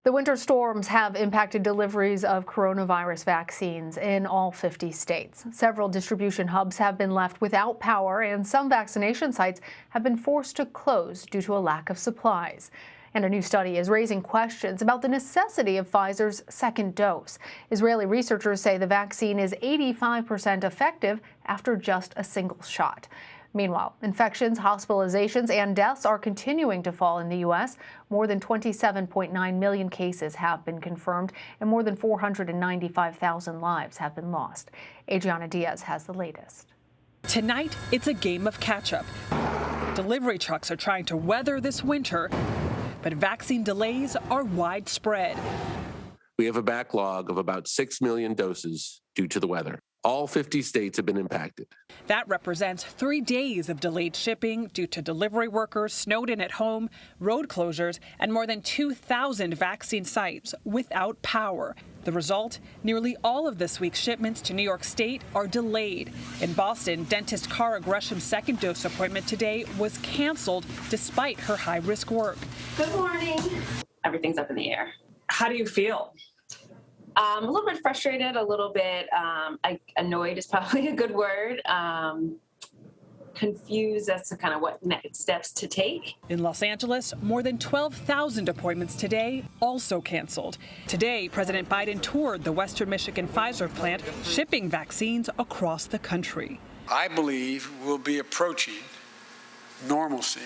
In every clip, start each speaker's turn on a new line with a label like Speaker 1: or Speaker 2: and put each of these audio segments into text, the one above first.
Speaker 1: The winter storms have impacted deliveries of coronavirus vaccines in all 50 states. Several distribution hubs have been left without power, and some vaccination sites have been forced to close due to a lack of supplies. And a new study is raising questions about the necessity of Pfizer's second dose. Israeli researchers say the vaccine is 85% effective after just a single shot. Meanwhile, infections, hospitalizations, and deaths are continuing to fall in the U.S. More than 27.9 million cases have been confirmed, and more than 495,000 lives have been lost. Adriana Diaz has the latest.
Speaker 2: Tonight, it's a game of catch-up. Delivery trucks are trying to weather this winter, but vaccine delays are widespread.
Speaker 3: We have a backlog of about 6 million doses due to the weather. All 50 states have been impacted.
Speaker 2: That represents 3 days of delayed shipping due to delivery workers snowed in at home, road closures, and more than 2,000 vaccine sites without power. The result, nearly all of this week's shipments to New York State are delayed. In Boston, dentist Cara Gresham's second dose appointment today was canceled despite her high-risk work.
Speaker 4: Good morning. Everything's up in the air.
Speaker 2: How do you feel?
Speaker 4: A little bit frustrated, a little bit annoyed is probably a good word. Confused as to kind of what next steps to take.
Speaker 2: In Los Angeles, more than 12,000 appointments today also canceled. Today, President Biden toured the Western Michigan Pfizer plant, shipping vaccines across the country.
Speaker 5: I believe we'll be approaching normalcy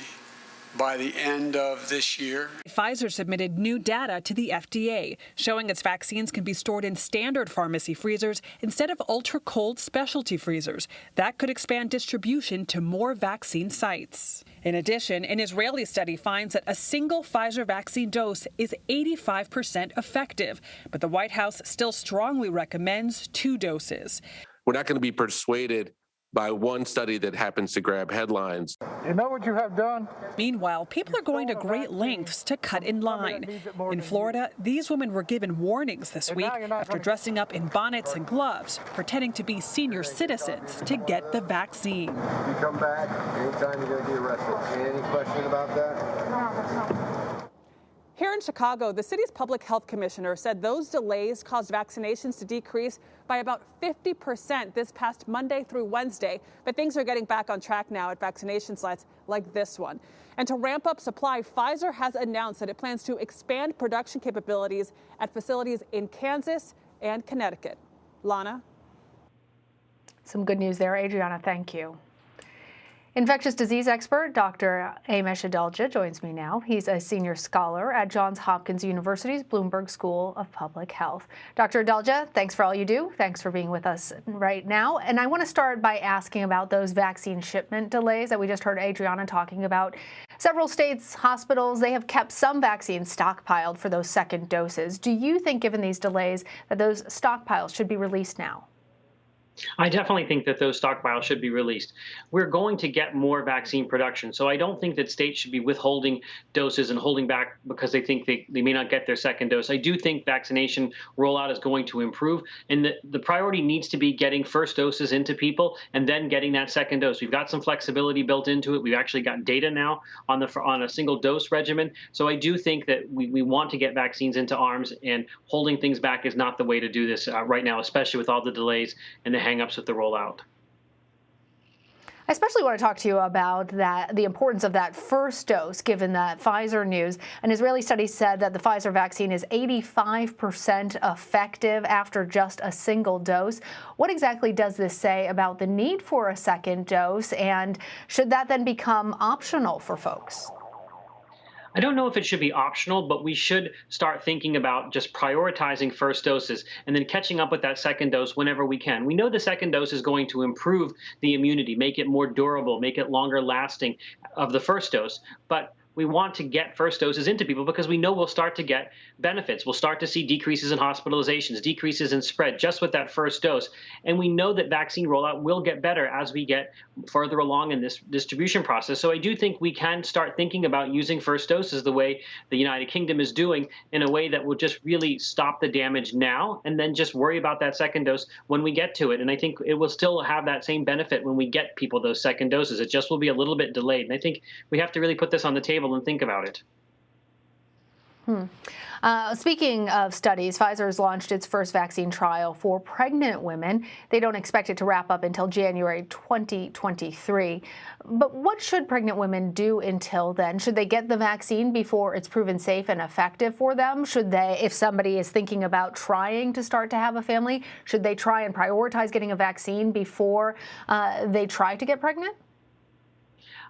Speaker 5: by the end of this year.
Speaker 2: Pfizer submitted new data to the FDA, showing its vaccines can be stored in standard pharmacy freezers instead of ultra-cold specialty freezers. That could expand distribution to more vaccine sites. In addition, an Israeli study finds that a single Pfizer vaccine dose is 85% effective, but the White House still strongly recommends 2 doses.
Speaker 3: We're not going to be persuaded by one study that happens to grab headlines.
Speaker 6: You know what you have done?
Speaker 2: Meanwhile, people are going to great lengths to cut in line. In Florida, these women were given warnings this week after dressing up in bonnets and gloves, pretending to be senior citizens to get the vaccine.
Speaker 7: You come back, anytime you're going to be arrested. Any question about that?
Speaker 8: Here in Chicago, the city's public health commissioner said those delays caused vaccinations to decrease by about 50% this past Monday through Wednesday. But things are getting back on track now at vaccination sites like this one. And to ramp up supply, Pfizer has announced that it plans to expand production capabilities at facilities in Kansas and Connecticut. Lana?
Speaker 1: Some good news there, Adriana. Thank you. Infectious disease expert Dr. Amesh Adalja joins me now. He's a senior scholar at Johns Hopkins University's Bloomberg School of Public Health. Dr. Adalja, thanks for all you do. Thanks for being with us right now. And I want to start by asking about those vaccine shipment delays that we just heard Adriana talking about. Several states, hospitals, they have kept some vaccines stockpiled for those second doses. Do you think, given these delays, that those stockpiles should be released now?
Speaker 9: I definitely think that those stockpiles should be released. We're going to get more vaccine production, so I don't think that states should be withholding doses and holding back because they think they may not get their second dose. I do think vaccination rollout is going to improve, and the priority needs to be getting first doses into people and then getting that second dose. We've got some flexibility built into it. We've actually got data now on a single dose regimen. So I do think that we want to get vaccines into arms, and holding things back is not the way to do this right now, especially with all the delays and the hang-ups with the rollout.
Speaker 1: I especially want to talk to you about the importance of that first dose, given that Pfizer news. An Israeli study said that the Pfizer vaccine is 85% effective after just a single dose. What exactly does this say about the need for a second dose, and should that then become optional for folks?
Speaker 9: I don't know if it should be optional, but we should start thinking about just prioritizing first doses and then catching up with that second dose whenever we can. We know the second dose is going to improve the immunity, make it more durable, make it longer lasting of the first dose. But we want to get first doses into people because we know we'll start to get benefits. We'll start to see decreases in hospitalizations, decreases in spread just with that first dose. And we know that vaccine rollout will get better as we get further along in this distribution process. So I do think we can start thinking about using first doses the way the United Kingdom is doing, in a way that will just really stop the damage now and then just worry about that second dose when we get to it. And I think it will still have that same benefit when we get people those second doses. It just will be a little bit delayed. And I think we have to really put this on the table and think about it.
Speaker 1: Speaking of studies, Pfizer has launched its first vaccine trial for pregnant women. They don't expect it to wrap up until January 2023. But what should pregnant women do until then? Should they get the vaccine before it's proven safe and effective for them? Should they, if somebody is thinking about trying to start to have a family, should they try and prioritize getting a vaccine before they try to get pregnant?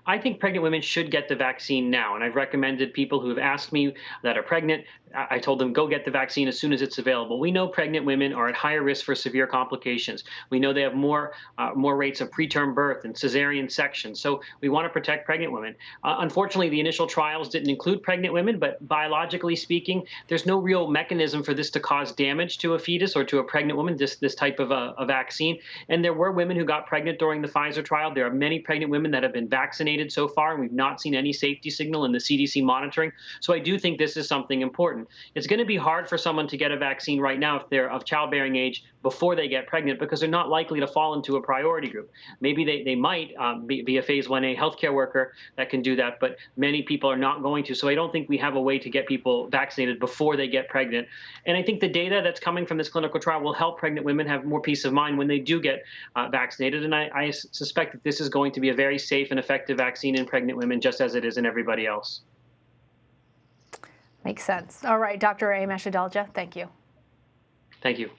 Speaker 9: I think pregnant women should get the vaccine now. And I've recommended people who have asked me that are pregnant, I told them, go get the vaccine as soon as it's available. We know pregnant women are at higher risk for severe complications. We know they have more rates of preterm birth and cesarean sections. So we want to protect pregnant women. Unfortunately, the initial trials didn't include pregnant women, but biologically speaking, there's no real mechanism for this to cause damage to a fetus or to a pregnant woman, this type of a vaccine. And there were women who got pregnant during the Pfizer trial. There are many pregnant women that have been vaccinated so far, and we've not seen any safety signal in the CDC monitoring. So I do think this is something important. It's going to be hard for someone to get a vaccine right now if they're of childbearing age before they get pregnant, because they're not likely to fall into a priority group. Maybe they might be a phase 1A healthcare worker that can do that, but many people are not going to. So I don't think we have a way to get people vaccinated before they get pregnant. And I think the data that's coming from this clinical trial will help pregnant women have more peace of mind when they do get vaccinated. And I suspect that this is going to be a very safe and effective vaccine in pregnant women, just as it is in everybody else.
Speaker 1: Makes sense. All right, Dr. Amesh Adalja, thank you.
Speaker 9: Thank you.